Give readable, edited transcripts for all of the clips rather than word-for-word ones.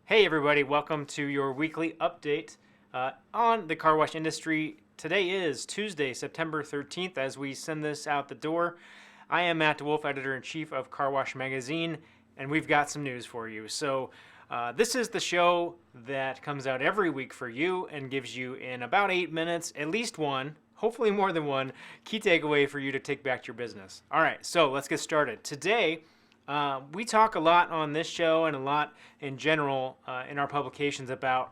Hey everybody, welcome to your weekly update on the car wash industry. Today is Tuesday, September 13th, as we send this out the door. I am Matt DeWolf, Editor-in-Chief of Car Wash Magazine, and we've got some news for you. This is the show that comes out every week for you and gives you, in about 8 minutes, at least one, hopefully more than one, key takeaway for you to take back to your business. All right, so let's get started. Today, we talk a lot on this show and a lot in general in our publications about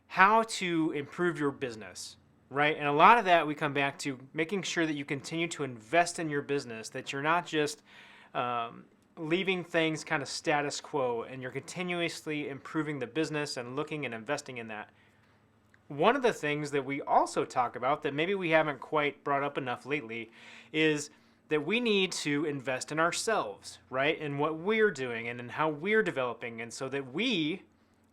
how to improve your business, right? And a lot of that we come back to making sure that you continue to invest in your business, that you're not just leaving things kind of status quo and you're continuously improving the business and looking and investing in that. One of the things that we also talk about that maybe we haven't quite brought up enough lately is that we need to invest in ourselves, right? In what we're doing and in how we're developing, and so that we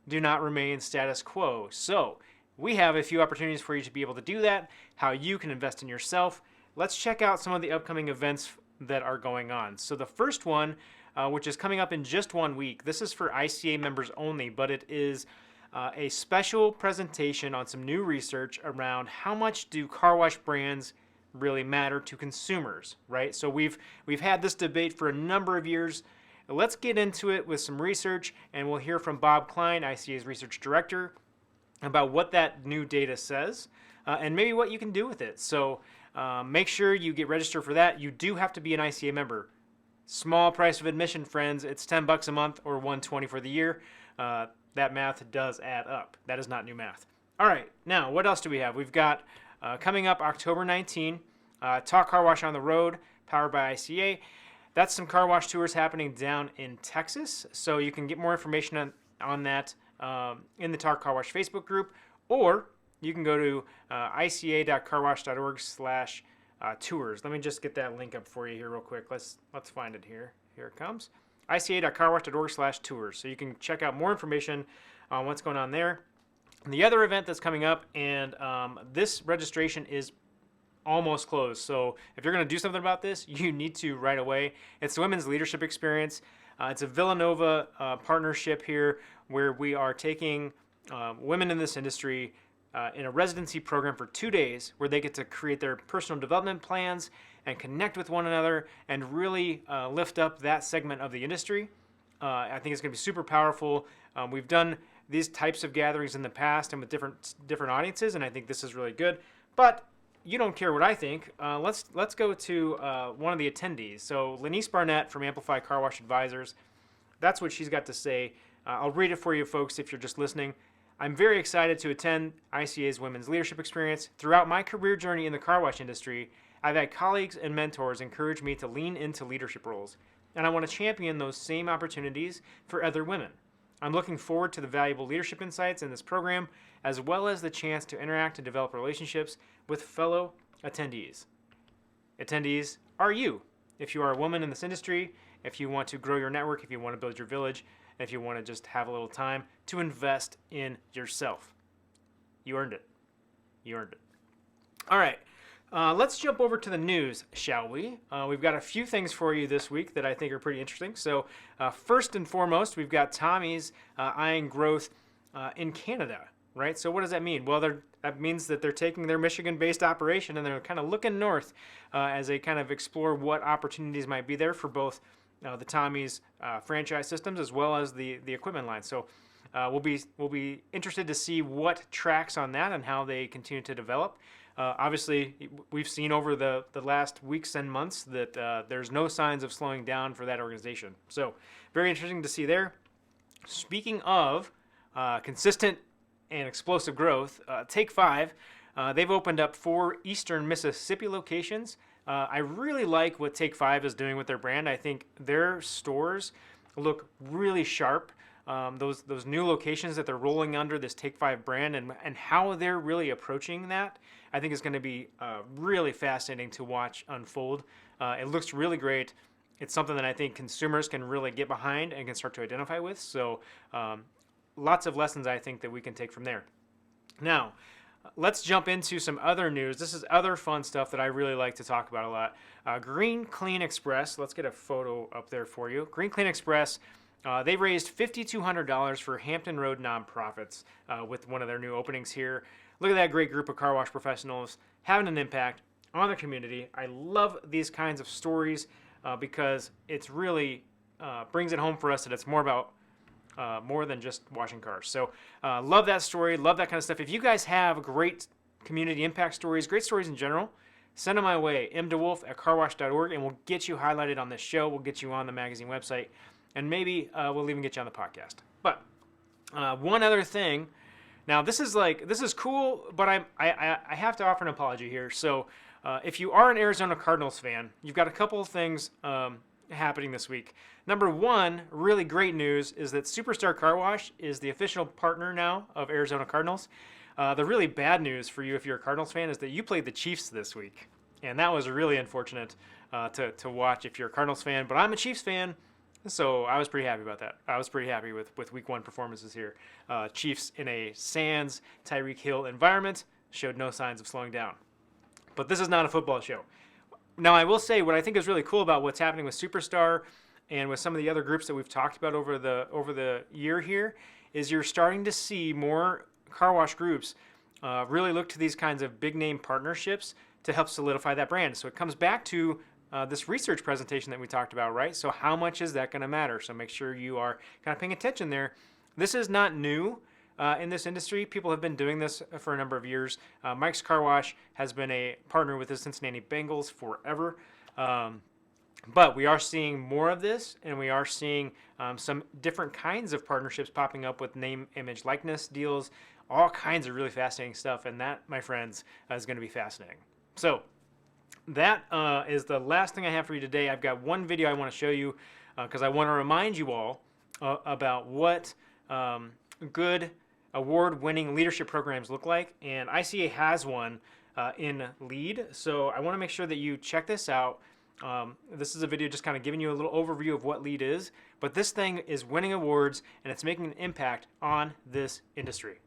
do not remain status quo. So we have a few opportunities for you to be able to do that, how you can invest in yourself. Let's check out some of the upcoming events that are going on. So the first one, which is coming up in just 1 week, this is for ICA members only, but it is a special presentation on some new research around how much do car wash brands really matter to consumers, right? So we've had this debate for a number of years. Let's get into it with some research, and we'll hear from Bob Klein, ICA's research director, about what that new data says and maybe what you can do with it. So make sure you get registered for that. You do have to be an ICA member. Small price of admission, friends. It's $10 a month or $120 for the year. That math does add up. That is not new math. All right, now what else do we have? We've got coming up October 19, Talk Car Wash on the Road, powered by ICA. That's some car wash tours happening down in Texas. So you can get more information on that in the Talk Car Wash Facebook group, or you can go to ica.carwash.org/tours. Let me just get that link up for you here real quick. Let's find it here. Here it comes. ica.carwash.org/tours. So you can check out more information on what's going on there. And the other event that's coming up, and this registration is almost closed. So if you're going to do something about this, you need to right away. It's the Women's Leadership Experience. It's a Villanova partnership here where we are taking women in this industry in a residency program for 2 days where they get to create their personal development plans and connect with one another and really lift up that segment of the industry. I think it's going to be super powerful. We've done these types of gatherings in the past and with different audiences, and I think this is really good. But you don't care what I think. Let's go to one of the attendees. So Laniece Barnett from Amplify Car Wash Advisors. That's what she's got to say. I'll read it for you folks if you're just listening. I'm very excited to attend ICA's Women's Leadership Experience. Throughout my career journey in the car wash industry, I've had colleagues and mentors encourage me to lean into leadership roles, and I want to champion those same opportunities for other women. I'm looking forward to the valuable leadership insights in this program, as well as the chance to interact and develop relationships with fellow attendees. Attendees are you. If you are a woman in this industry, if you want to grow your network, if you want to build your village, if you want to just have a little time to invest in yourself. You earned it. You earned it. All right. Let's jump over to the news, shall we? We've got a few things for you this week that I think are pretty interesting. So first and foremost, we've got Tommy's eyeing growth in Canada, right? So what does that mean? Well, that means that they're taking their Michigan-based operation and they're kind of looking north as they kind of explore what opportunities might be there for both the Tommy's franchise systems as well as the equipment line. So we'll be interested to see what tracks on that and how they continue to develop. Obviously, we've seen over the last weeks and months that there's no signs of slowing down for that organization. So very interesting to see there. Speaking of consistent and explosive growth, Take 5, they've opened up 4 eastern Mississippi locations. I really like what Take 5 is doing with their brand. I think their stores look really sharp. Those new locations that they're rolling under this Take 5 brand and how they're really approaching that, I think is going to be really fascinating to watch unfold. It looks really great. It's something that I think consumers can really get behind and can start to identify with. So lots of lessons I think that we can take from there. Now, let's jump into some other news. This is other fun stuff that I really like to talk about a lot. Green Clean Express, let's get a photo up there for you. Green Clean Express They raised $5,200 for Hampton Road nonprofits with one of their new openings here. Look at that great group of car wash professionals having an impact on the community. I love these kinds of stories because it's really brings it home for us that it's more about more than just washing cars. So love that story, love that kind of stuff. If you guys have great community impact stories, great stories in general, send them my way, mdewolf@carwash.org, and we'll get you highlighted on this show. We'll get you on the magazine website, and maybe we'll even get you on the podcast. But one other thing, now this is cool, but I have to offer an apology here. So if you are an Arizona Cardinals fan, you've got a couple of things happening this week. Number one, really great news is that Superstar Car Wash is the official partner now of Arizona Cardinals. The really bad news for you if you're a Cardinals fan is that you played the Chiefs this week, and that was really unfortunate to watch if you're a Cardinals fan. But I'm a Chiefs fan, so I was pretty happy about that. I was pretty happy with Week 1 performances here. Chiefs in a Sands, Tyreek Hill environment showed no signs of slowing down. But this is not a football show. Now, I will say what I think is really cool about what's happening with Superstar and with some of the other groups that we've talked about over the year here is you're starting to see more car wash groups really look to these kinds of big name partnerships to help solidify that brand. So it comes back to this research presentation that we talked about, right? So how much is that going to matter? So make sure you are kind of paying attention there. This is not new in this industry. People have been doing this for a number of years. Mike's Car Wash has been a partner with the Cincinnati Bengals forever. But we are seeing more of this, and we are seeing some different kinds of partnerships popping up with name, image, likeness deals, all kinds of really fascinating stuff. And that, my friends, is going to be fascinating. So that is the last thing I have for you today. I've got one video I want to show you because I want to remind you all about what good award-winning leadership programs look like. And ICA has one in lead. So I want to make sure that you check this out. This is a video just kind of giving you a little overview of what lead is. But this thing is winning awards, and it's making an impact on this industry.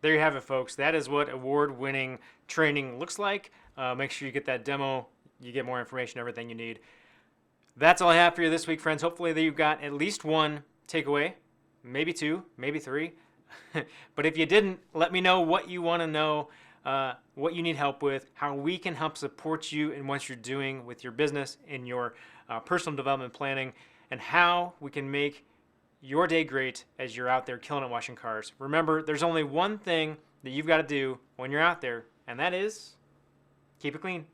There you have it, folks. That is what award-winning training looks like. Make sure you get that demo. You get more information, everything you need. That's all I have for you this week, friends. Hopefully that you've got at least one takeaway, maybe two, maybe three. But if you didn't, let me know what you want to know, what you need help with, how we can help support you in what you're doing with your business, in your personal development planning, and how we can make your day great as you're out there killing it washing cars. Remember, there's only one thing that you've got to do when you're out there, and that is keep it clean.